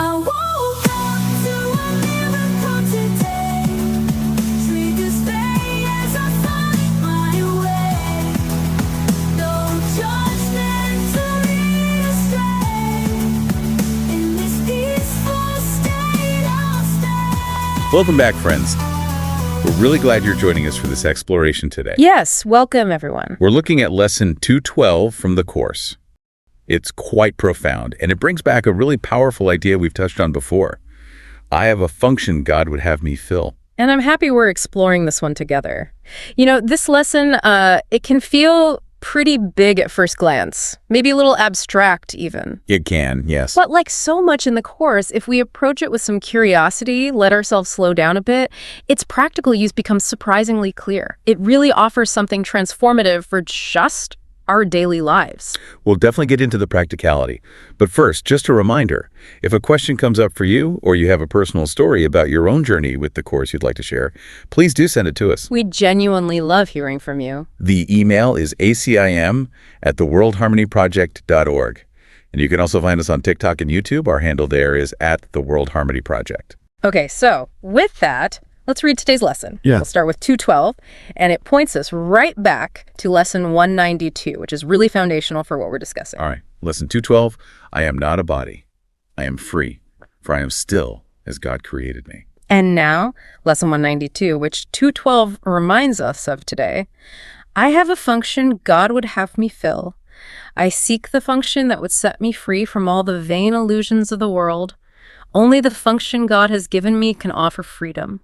I woke up to a miracle today. Triggers fade as I find my way. No judgment to lead astray. In this peaceful state I'll stay. Welcome back, friends. We're really glad you're joining us for this exploration today. Yes, welcome everyone. We're looking at Lesson 212 from the course. It's quite profound, and it brings back a really powerful idea we've touched on before. I have a function God would have me fill. And I'm happy we're exploring this one together. You know, this lesson, it can feel pretty big at first glance, maybe a little abstract even. It can, yes. But like so much in the course, if we approach it with some curiosity, let ourselves slow down a bit, its practical use becomes surprisingly clear. It really offers something transformative for just our daily lives. We'll definitely get into the practicality. But first, just a reminder, if a question comes up for you or you have a personal story about your own journey with the course you'd like to share, please do send it to us. We genuinely love hearing from you. The email is acim@theworldharmonyproject.org. And you can also find us on TikTok and YouTube. Our handle there is @theworldharmonyproject. Okay, so with that, let's read today's lesson. Yeah. We'll start with 212, and it points us right back to lesson 192, which is really foundational for what we're discussing. All right, lesson 212, I am not a body. I am free, for I am still as God created me. And now, lesson 192, which 212 reminds us of today. I have a function God would have me fill. I seek the function that would set me free from all the vain illusions of the world. Only the function God has given me can offer freedom.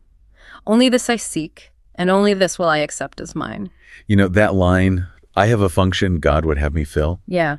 Only this I seek, and only this will I accept as mine. You know, that line, I have a function God would have me fill, Yeah.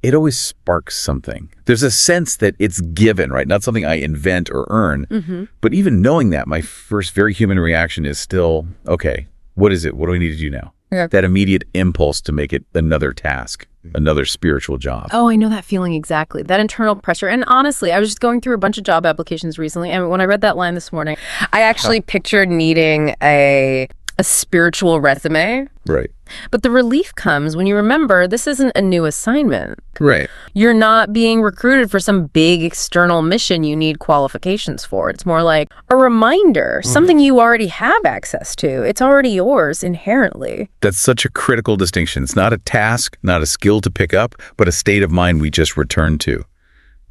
it always sparks something. There's a sense that it's given, right? Not something I invent or earn. But even knowing that, my first very human reaction is still, okay, what is it? What do I need to do now? Yeah. That immediate impulse to make it another task, another spiritual job. Oh, I know that feeling exactly. That internal pressure. And honestly, I was just going through a bunch of job applications recently, and when I read that line this morning, I actually pictured needing a spiritual resume. Right. But the relief comes when you remember this isn't a new assignment. Right. You're not being recruited for some big external mission you need qualifications for. It's more like a reminder, something you already have access to. It's already yours inherently. That's such a critical distinction. It's not a task, not a skill to pick up, but a state of mind we just return to,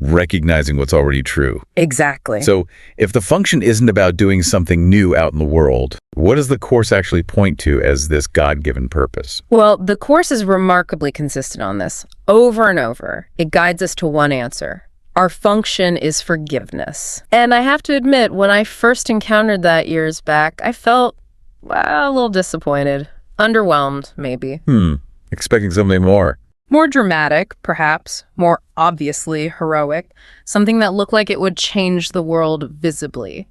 recognizing what's already true. Exactly. So if the function isn't about doing something new out in the world, what does the course actually point to as this God-given purpose? Well, the course is remarkably consistent on this. Over and over, it guides us to one answer. Our function is forgiveness. And I have to admit, when I first encountered that years back, I felt, well, a little disappointed. Underwhelmed, maybe. Expecting something more. More dramatic, perhaps. More obviously heroic. Something that looked like it would change the world visibly.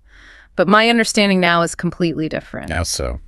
But my understanding now is completely different. How so?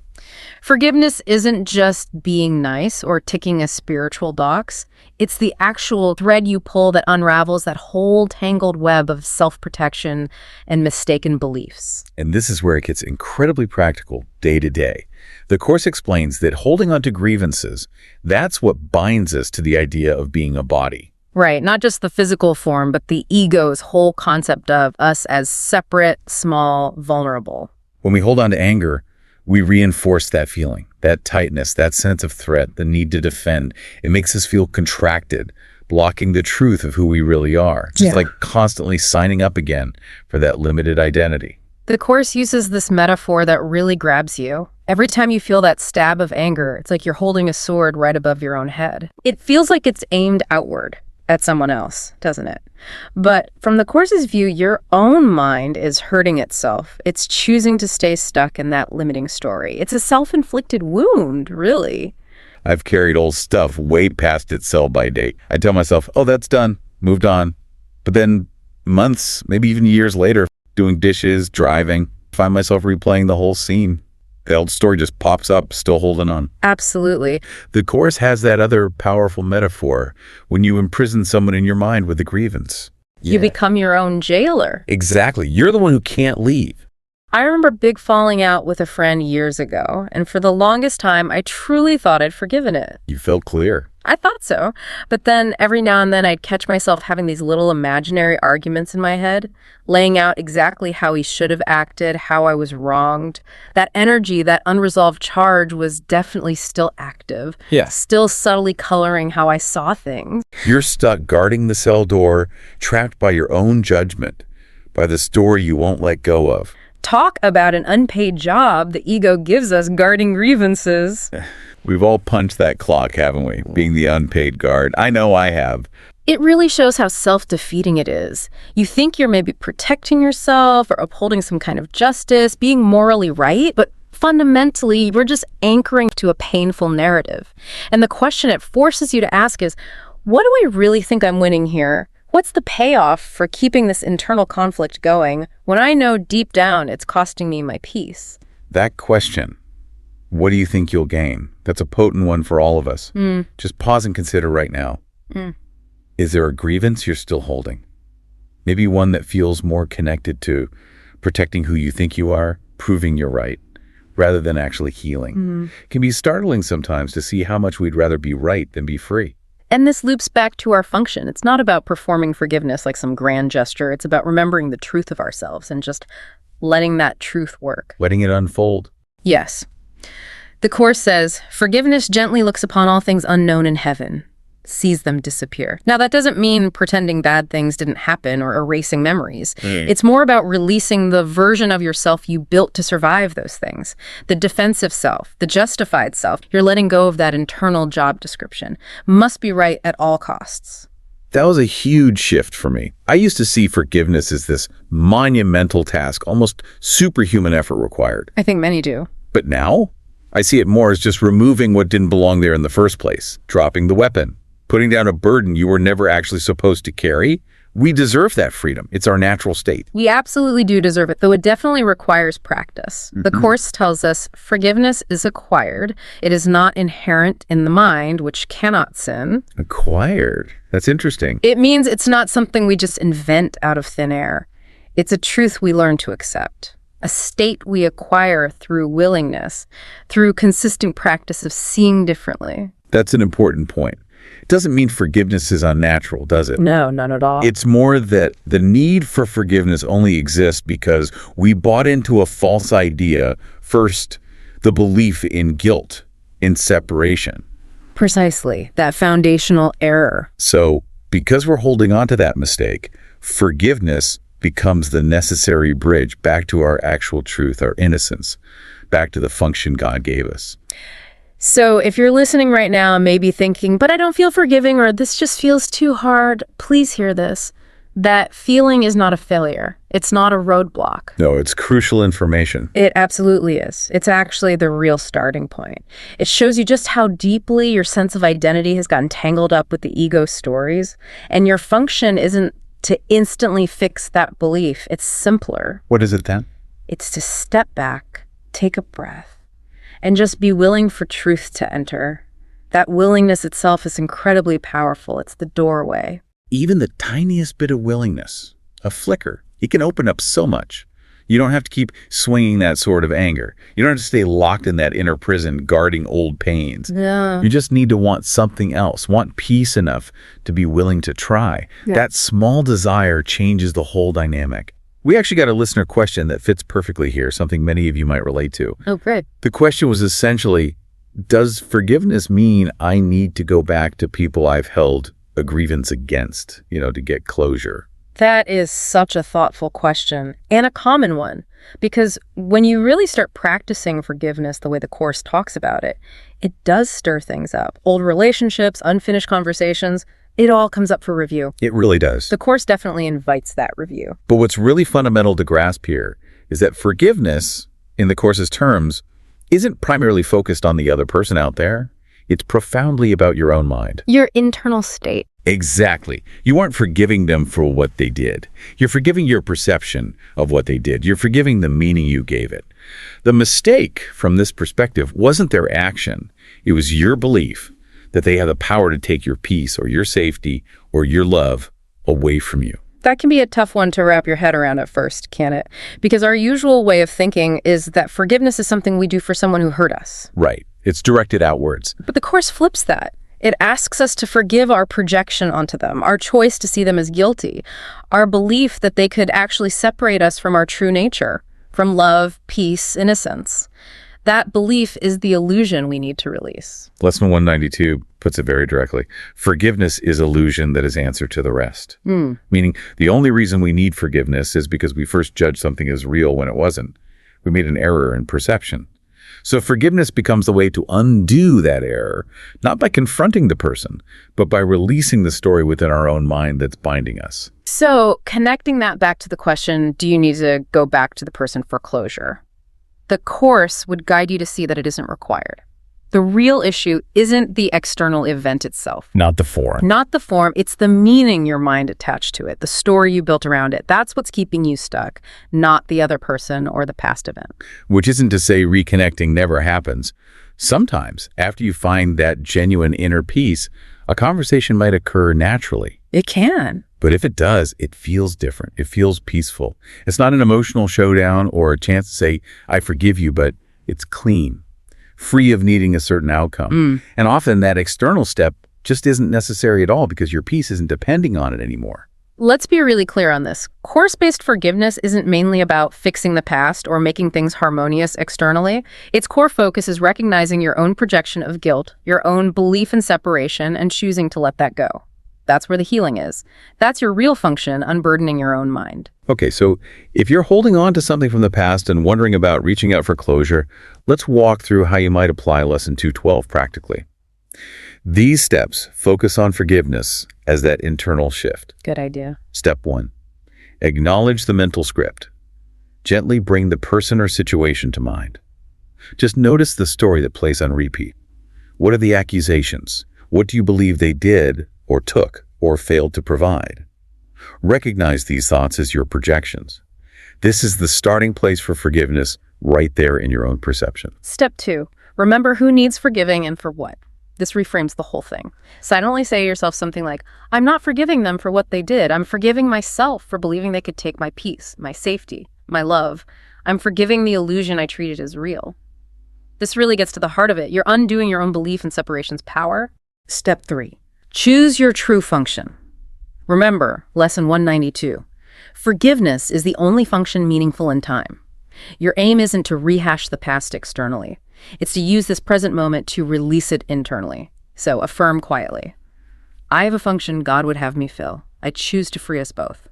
Forgiveness isn't just being nice or ticking a spiritual box. It's the actual thread you pull that unravels that whole tangled web of self-protection and mistaken beliefs. And this is where it gets incredibly practical day to day. The course explains that holding on to grievances, that's what binds us to the idea of being a body. Right, not just the physical form, but the ego's whole concept of us as separate, small, vulnerable. When we hold on to anger, we reinforce that feeling, that tightness, that sense of threat, the need to defend. It makes us feel contracted, blocking the truth of who we really are. Just like constantly signing up again for that limited identity. The Course uses this metaphor that really grabs you. Every time you feel that stab of anger, it's like you're holding a sword right above your own head. It feels like it's aimed outward at someone else, doesn't it? But from the Course's view, your own mind is hurting itself. It's choosing to stay stuck in that limiting story. It's a self-inflicted wound, really. I've carried old stuff way past its sell-by date. I tell myself, oh, that's done, moved on. But then months, maybe even years later, doing dishes, driving, find myself replaying the whole scene. The old story just pops up, still holding on. Absolutely. The Course has that other powerful metaphor when you imprison someone in your mind with a grievance. You become your own jailer. Exactly. You're the one who can't leave. I remember big falling out with a friend years ago, and for the longest time, I truly thought I'd forgiven it. You felt clear. I thought so. But then every now and then I'd catch myself having these little imaginary arguments in my head, laying out exactly how he should have acted, how I was wronged. That energy, that unresolved charge was definitely still active. Yeah. Still subtly coloring how I saw things. You're stuck guarding the cell door, trapped by your own judgment, by the story you won't let go of. Talk about an unpaid job the ego gives us guarding grievances. We've all punched that clock, haven't we? Being the unpaid guard. I know I have. It really shows how self-defeating it is. You think you're maybe protecting yourself or upholding some kind of justice, being morally right, but fundamentally, we're just anchoring to a painful narrative. And the question it forces you to ask is, what do I really think I'm winning here? What's the payoff for keeping this internal conflict going when I know deep down it's costing me my peace? That question, what do you think you'll gain? That's a potent one for all of us. Just pause and consider right now. Is there a grievance you're still holding? Maybe one that feels more connected to protecting who you think you are, proving you're right, rather than actually healing. It can be startling sometimes to see how much we'd rather be right than be free. And this loops back to our function. It's not about performing forgiveness like some grand gesture. It's about remembering the truth of ourselves and just letting that truth work. Letting it unfold. Yes. The Course says, forgiveness gently looks upon all things unknown in heaven, sees them disappear. Now, that doesn't mean pretending bad things didn't happen or erasing memories. It's more about releasing the version of yourself you built to survive those things. The defensive self, the justified self. You're letting go of that internal job description. Must be right at all costs. That was a huge shift for me. I used to see forgiveness as this monumental task, almost superhuman effort required. I think many do. But now, I see it more as just removing what didn't belong there in the first place, dropping the weapon, putting down a burden you were never actually supposed to carry. We deserve that freedom. It's our natural state. We absolutely do deserve it, though it definitely requires practice. The Course tells us forgiveness is acquired. It is not inherent in the mind, which cannot sin. Acquired? That's interesting. It means it's not something we just invent out of thin air. It's a truth we learn to accept, a state we acquire through willingness, through consistent practice of seeing differently. That's an important point. It doesn't mean forgiveness is unnatural, does it? No, none at all. It's more that the need for forgiveness only exists because we bought into a false idea. First, the belief in guilt, in separation. Precisely, that foundational error. So, because we're holding on to that mistake, forgiveness becomes the necessary bridge back to our actual truth, our innocence, back to the function God gave us. So if you're listening right now and maybe thinking, but I don't feel forgiving, or this just feels too hard, please hear this. That feeling is not a failure. It's not a roadblock. No, it's crucial information. It absolutely is. It's actually the real starting point. It shows you just how deeply your sense of identity has gotten tangled up with the ego stories. And your function isn't to instantly fix that belief. It's simpler. What is it then? It's to step back, take a breath, and just be willing for truth to enter. That willingness itself is incredibly powerful. It's the doorway. Even the tiniest bit of willingness, a flicker, it can open up so much. You don't have to keep swinging that sword of anger. You don't have to stay locked in that inner prison guarding old pains. Yeah. You just need to want something else, want peace enough to be willing to try. Yeah. That small desire changes the whole dynamic. We actually got a listener question that fits perfectly here, something many of you might relate to. Oh, great. The question was essentially, does forgiveness mean I need to go back to people I've held a grievance against, to get closure? That is such a thoughtful question, and a common one, because when you really start practicing forgiveness the way the Course talks about it, it does stir things up. Old relationships, unfinished conversations, it all comes up for review. It really does. The Course definitely invites that review. But what's really fundamental to grasp here is that forgiveness, in the Course's terms, isn't primarily focused on the other person out there. It's profoundly about your own mind. Your internal state. Exactly. You aren't forgiving them for what they did. You're forgiving your perception of what they did. You're forgiving the meaning you gave it. The mistake, from this perspective, wasn't their action. It was your belief that they have the power to take your peace or your safety or your love away from you. That can be a tough one to wrap your head around at first, can't it? Because our usual way of thinking is that forgiveness is something we do for someone who hurt us. Right. It's directed outwards. But the Course flips that. It asks us to forgive our projection onto them, our choice to see them as guilty, our belief that they could actually separate us from our true nature, from love, peace, innocence. That belief is the illusion we need to release. Lesson 192 puts it very directly. Forgiveness is illusion that is answer to the rest. Meaning the only reason we need forgiveness is because we first judged something as real when it wasn't. We made an error in perception. So forgiveness becomes the way to undo that error, not by confronting the person, but by releasing the story within our own mind that's binding us. So connecting that back to the question, do you need to go back to the person for closure? The Course would guide you to see that it isn't required. The real issue isn't the external event itself. Not the form. Not the form, it's the meaning your mind attached to it, the story you built around it. That's what's keeping you stuck, not the other person or the past event. Which isn't to say reconnecting never happens. Sometimes, after you find that genuine inner peace, a conversation might occur naturally. It can. But if it does, it feels different. It feels peaceful. It's not an emotional showdown or a chance to say, I forgive you, but it's clean, free of needing a certain outcome. And often that external step just isn't necessary at all because your peace isn't depending on it anymore. Let's be really clear on this. Course-based forgiveness isn't mainly about fixing the past or making things harmonious externally. Its core focus is recognizing your own projection of guilt, your own belief in separation, and choosing to let that go. That's where the healing is. That's your real function, unburdening your own mind. Okay, so if you're holding on to something from the past and wondering about reaching out for closure, let's walk through how you might apply Lesson 212 practically. These steps focus on forgiveness as that internal shift. Good idea. Step 1. Acknowledge the mental script. Gently bring the person or situation to mind. Just notice the story that plays on repeat. What are the accusations? What do you believe they did or took or failed to provide? Recognize these thoughts as your projections. This is the starting place for forgiveness right there in your own perception. Step 2. Remember who needs forgiving and for what. This reframes the whole thing. Silently say to yourself something like, I'm not forgiving them for what they did. I'm forgiving myself for believing they could take my peace, my safety, my love. I'm forgiving the illusion I treated as real. This really gets to the heart of it. You're undoing your own belief in separation's power. Step 3. Choose your true function. Remember, Lesson 192. Forgiveness is the only function meaningful in time. Your aim isn't to rehash the past externally. It's to use this present moment to release it internally. So affirm quietly. I have a function God would have me fill. I choose to free us both.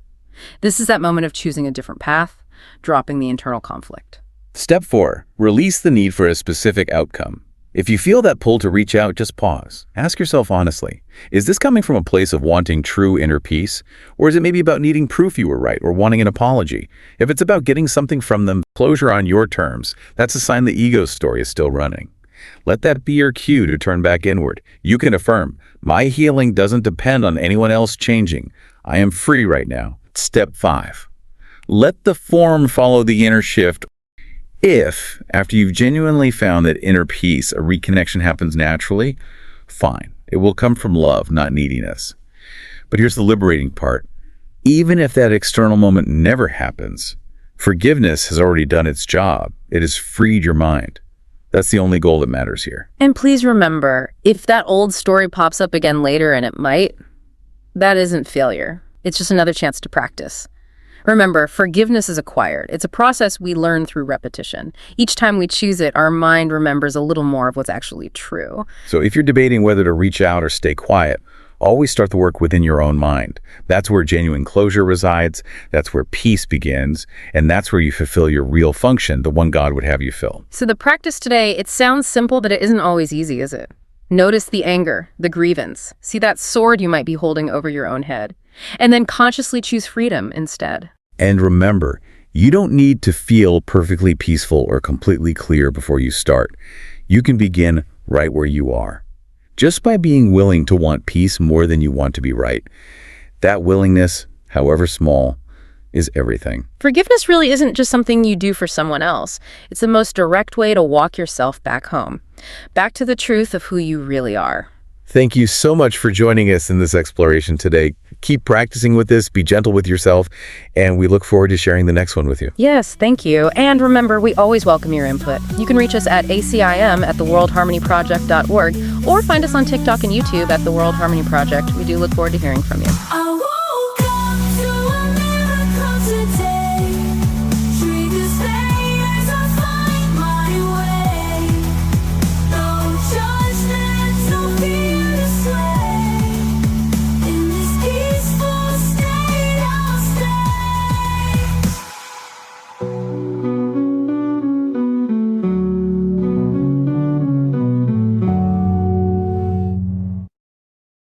This is that moment of choosing a different path, dropping the internal conflict. Step 4. Release the need for a specific outcome. If you feel that pull to reach out, just pause. Ask yourself honestly, is this coming from a place of wanting true inner peace? Or is it maybe about needing proof you were right or wanting an apology? If it's about getting something from them, closure on your terms, that's a sign the ego story is still running. Let that be your cue to turn back inward. You can affirm, my healing doesn't depend on anyone else changing. I am free right now. Step 5. Let the form follow the inner shift. If, after you've genuinely found that inner peace, a reconnection happens naturally, fine. It will come from love, not neediness. But here's the liberating part. Even if that external moment never happens, forgiveness has already done its job. It has freed your mind. That's the only goal that matters here. And please remember, if that old story pops up again later, and it might, that isn't failure. It's just another chance to practice. Remember, forgiveness is acquired. It's a process we learn through repetition. Each time we choose it, our mind remembers a little more of what's actually true. So if you're debating whether to reach out or stay quiet, always start the work within your own mind. That's where genuine closure resides. That's where peace begins. And that's where you fulfill your real function, the one God would have you fill. So the practice today, it sounds simple, but it isn't always easy, is it? Notice the anger, the grievance. See that sword you might be holding over your own head. And then consciously choose freedom instead. And remember, you don't need to feel perfectly peaceful or completely clear before you start. You can begin right where you are. Just by being willing to want peace more than you want to be right. That willingness, however small, is everything. Forgiveness really isn't just something you do for someone else. It's the most direct way to walk yourself back home. Back to the truth of who you really are. Thank you so much for joining us in this exploration today. Keep practicing with this. Be gentle with yourself. And we look forward to sharing the next one with you. Yes, thank you. And remember, we always welcome your input. You can reach us at ACIM at theworldharmonyproject.org or find us on TikTok and YouTube at The World Harmony Project. We do look forward to hearing from you.